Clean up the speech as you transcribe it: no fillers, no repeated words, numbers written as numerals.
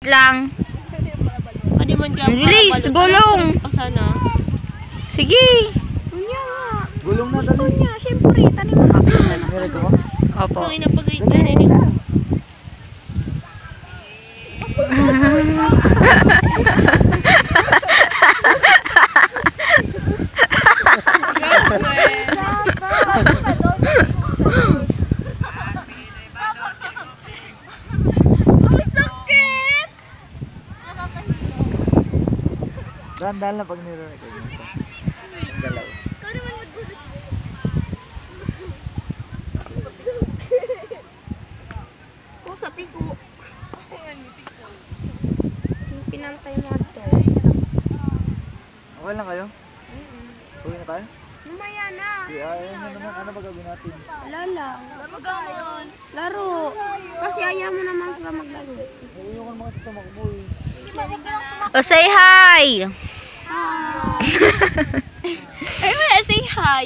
lang. Pwede man ka. Bilis, gulong. Pasana. Sige. Kunya nga. Gulong na dali. Kunya, syempre, tanim mo kapit na. Nire ko. Opo. Ang inapagay na rin. Dahan-dahan lang pag nire ko. Galaw. Oh, sa tiko. Pinantay mo ito. Okay lang kayo? Uwi na tayo? Lumaya na. Ayun na naman. Ano ba gawin natin? Wala lang. Laro. Kasi ayaw mo naman sila maglaro. Uwi ko naman sa tumakbo eh. O, say hi. Ay, wala, say hi.